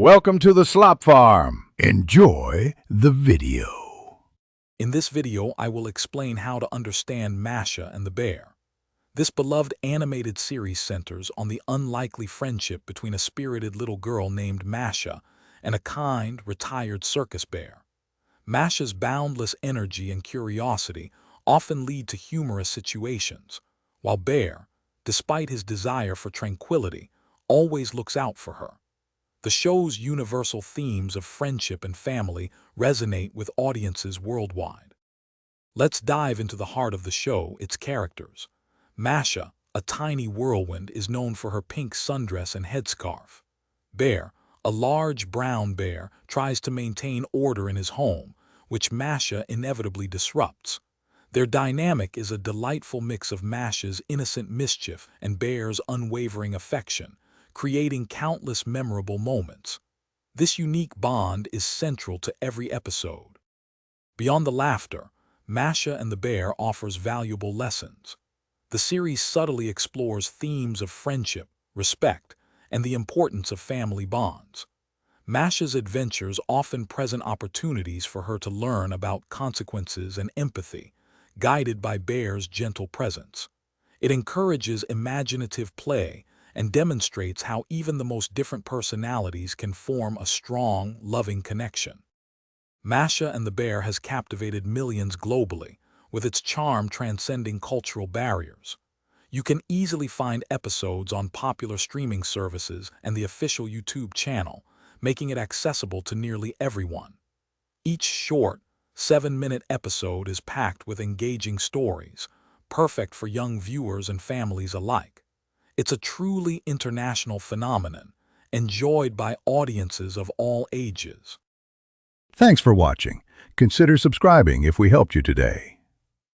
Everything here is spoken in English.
Welcome to the Slop Farm. Enjoy the video. In this video, I will explain how to understand Masha and the bear. This beloved animated series centers on the unlikely friendship between a spirited little girl named Masha and a kind, retired circus bear. Masha's boundless energy and curiosity often lead to humorous situations, while Bear, despite his desire for tranquility, always looks out for her. The show's universal themes of friendship and family resonate with audiences worldwide. Let's dive into the heart of the show, its characters. Masha, a tiny whirlwind, is known for her pink sundress and headscarf. Bear, a large brown bear, tries to maintain order in his home, which Masha inevitably disrupts. Their dynamic is a delightful mix of Masha's innocent mischief and Bear's unwavering affection, creating countless memorable moments. This unique bond is central to every episode. Beyond the laughter, Masha and the Bear offers valuable lessons. The series subtly explores themes of friendship, respect, and the importance of family bonds. Masha's adventures often present opportunities for her to learn about consequences and empathy, guided by Bear's gentle presence. It encourages imaginative play and demonstrates how even the most different personalities can form a strong, loving connection. Masha and the Bear has captivated millions globally, with its charm transcending cultural barriers. You can easily find episodes on popular streaming services and the official YouTube channel, making it accessible to nearly everyone. Each short, 7-minute episode is packed with engaging stories, perfect for young viewers and families alike. It's a truly international phenomenon, enjoyed by audiences of all ages. Thanks for watching. Consider subscribing if we helped you today.